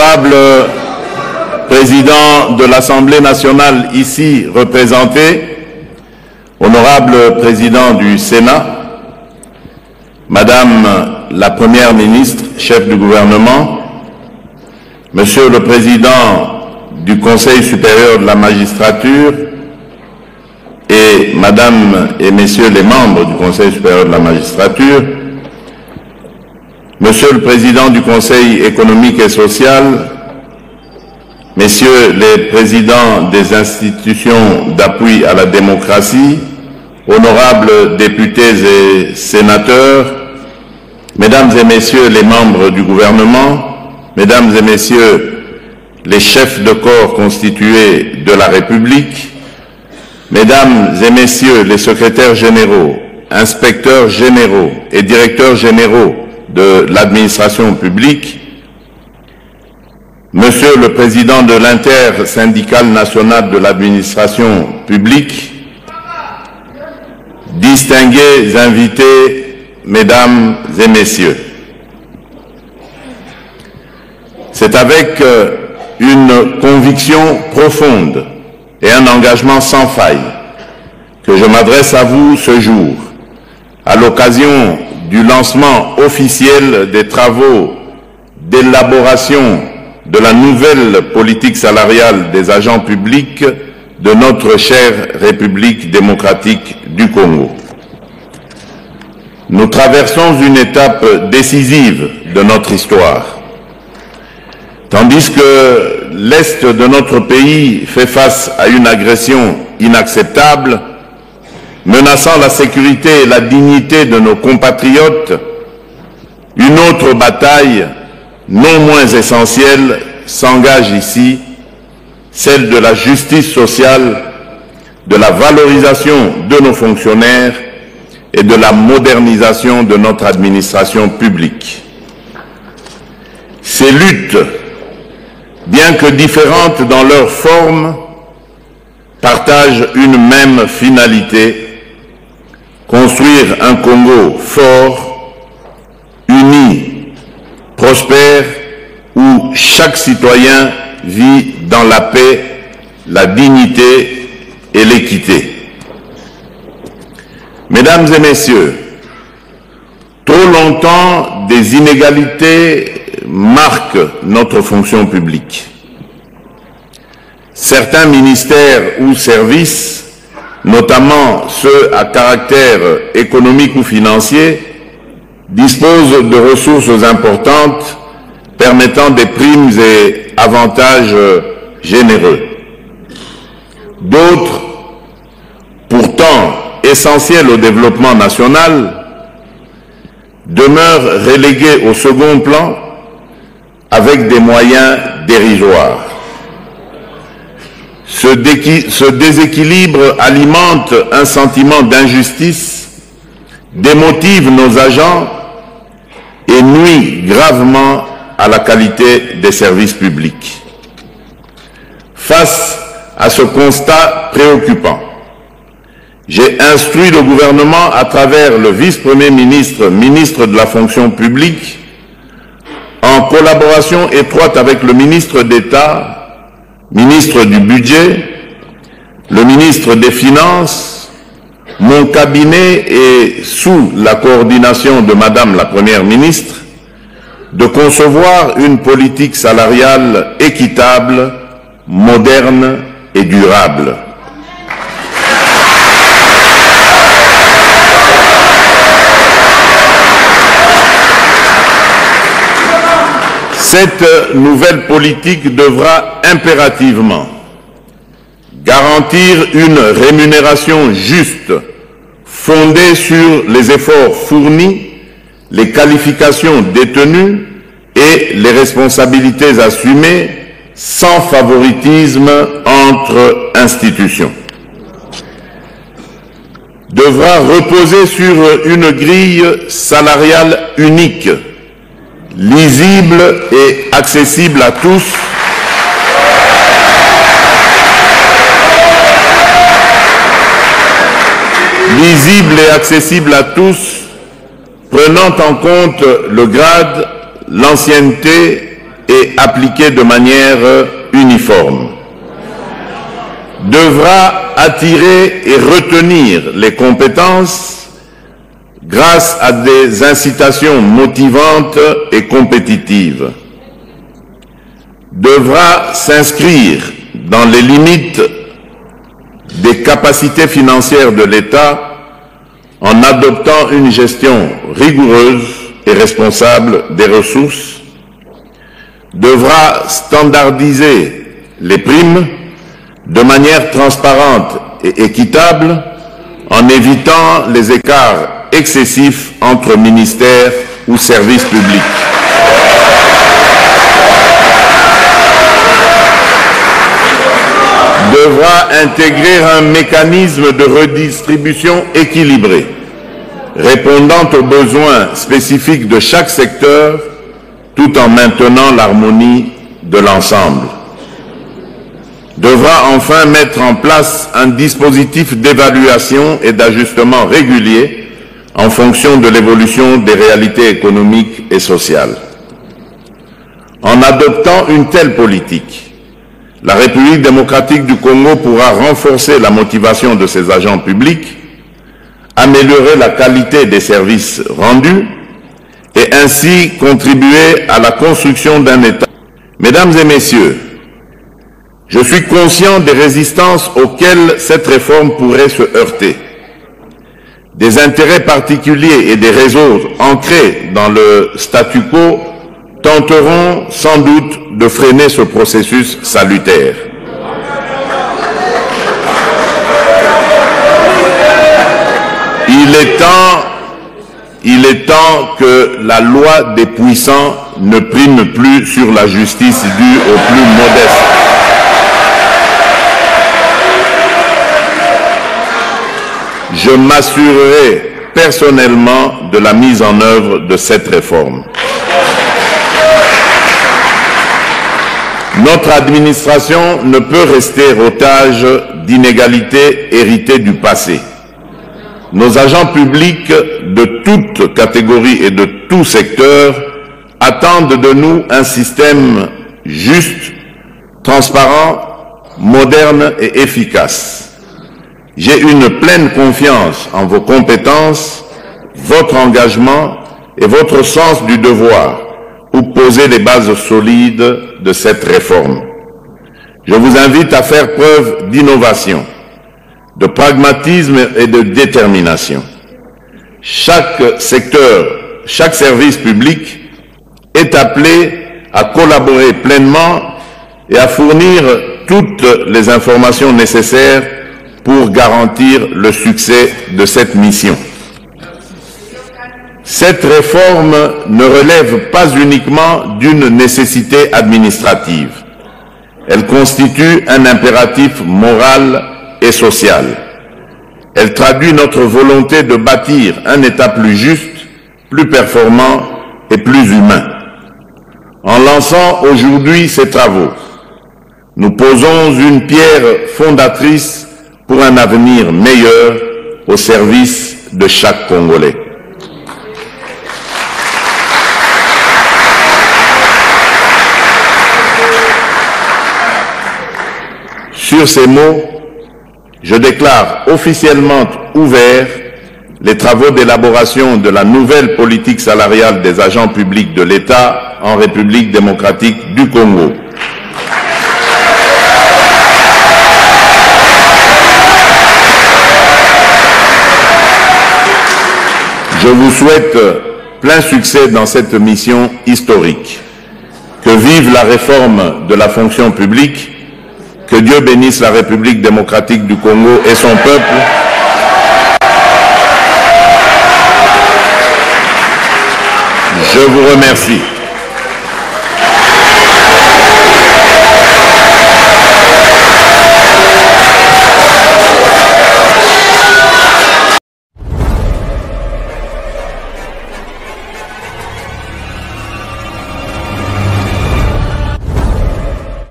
Honorable Président de l'Assemblée nationale ici représenté, Honorable Président du Sénat, Madame la Première ministre, chef du gouvernement, Monsieur le Président du Conseil supérieur de la magistrature et Madame et Messieurs les membres du Conseil supérieur de la magistrature, Monsieur le Président du Conseil économique et social, Messieurs les présidents des institutions d'appui à la démocratie, honorables députés et sénateurs, Mesdames et Messieurs les membres du gouvernement, Mesdames et Messieurs les chefs de corps constitués de la République, Mesdames et Messieurs les secrétaires généraux, inspecteurs généraux et directeurs généraux de l'administration publique, Monsieur le Président de l'Intersyndicale nationale de l'administration publique, distingués invités, Mesdames et Messieurs, c'est avec une conviction profonde et un engagement sans faille que je m'adresse à vous ce jour, à l'occasion du lancement officiel des travaux d'élaboration de la nouvelle politique salariale des agents publics de notre chère République démocratique du Congo. Nous traversons une étape décisive de notre histoire. Tandis que l'Est de notre pays fait face à une agression inacceptable, menaçant la sécurité et la dignité de nos compatriotes, une autre bataille, non moins essentielle, s'engage ici, celle de la justice sociale, de la valorisation de nos fonctionnaires et de la modernisation de notre administration publique. Ces luttes, bien que différentes dans leur forme, partagent une même finalité: construire un Congo fort, uni, prospère, où chaque citoyen vit dans la paix, la dignité et l'équité. Mesdames et Messieurs, trop longtemps, des inégalités marquent notre fonction publique. Certains ministères ou services, notamment ceux à caractère économique ou financier, disposent de ressources importantes permettant des primes et avantages généreux. D'autres, pourtant essentiels au développement national, demeurent relégués au second plan avec des moyens dérisoires. Ce déséquilibre alimente un sentiment d'injustice, démotive nos agents et nuit gravement à la qualité des services publics. Face à ce constat préoccupant, j'ai instruit le gouvernement à travers le vice-premier ministre, ministre de la fonction publique, en collaboration étroite avec le ministre d'État, ministre du Budget, le ministre des Finances, mon cabinet et sous la coordination de Madame la Première ministre, de concevoir une politique salariale équitable, moderne et durable. Cette nouvelle politique devra impérativement garantir une rémunération juste, fondée sur les efforts fournis, les qualifications détenues et les responsabilités assumées, sans favoritisme entre institutions. Devra reposer sur une grille salariale unique, lisible et accessible à tous, prenant en compte le grade, l'ancienneté et appliquée de manière uniforme, devra attirer et retenir les compétences grâce à des incitations motivantes et compétitives, devra s'inscrire dans les limites des capacités financières de l'État en adoptant une gestion rigoureuse et responsable des ressources, devra standardiser les primes de manière transparente et équitable en évitant les écarts excessifs entre ministères ou services publics. Devra intégrer un mécanisme de redistribution équilibré, répondant aux besoins spécifiques de chaque secteur, tout en maintenant l'harmonie de l'ensemble. Devra enfin mettre en place un dispositif d'évaluation et d'ajustement régulier en fonction de l'évolution des réalités économiques et sociales. En adoptant une telle politique, la République démocratique du Congo pourra renforcer la motivation de ses agents publics, améliorer la qualité des services rendus et ainsi contribuer à la construction d'un État. Mesdames et messieurs, je suis conscient des résistances auxquelles cette réforme pourrait se heurter. Des intérêts particuliers et des réseaux ancrés dans le statu quo tenteront sans doute de freiner ce processus salutaire. Il est temps que la loi des puissants ne prime plus sur la justice due aux plus modestes. Je m'assurerai personnellement de la mise en œuvre de cette réforme. Notre administration ne peut rester otage d'inégalités héritées du passé. Nos agents publics de toutes catégories et de tout secteur attendent de nous un système juste, transparent, moderne et efficace. J'ai une pleine confiance en vos compétences, votre engagement et votre sens du devoir pour poser les bases solides de cette réforme. Je vous invite à faire preuve d'innovation, de pragmatisme et de détermination. Chaque secteur, chaque service public est appelé à collaborer pleinement et à fournir toutes les informations nécessaires pour garantir le succès de cette mission. Cette réforme ne relève pas uniquement d'une nécessité administrative. Elle constitue un impératif moral et social. Elle traduit notre volonté de bâtir un État plus juste, plus performant et plus humain. En lançant aujourd'hui ces travaux, nous posons une pierre fondatrice pour un avenir meilleur au service de chaque Congolais. Sur ces mots, je déclare officiellement ouverts les travaux d'élaboration de la nouvelle politique salariale des agents publics de l'État en République démocratique du Congo. Je vous souhaite plein succès dans cette mission historique. Que vive la réforme de la fonction publique. Que Dieu bénisse la République démocratique du Congo et son peuple. Je vous remercie.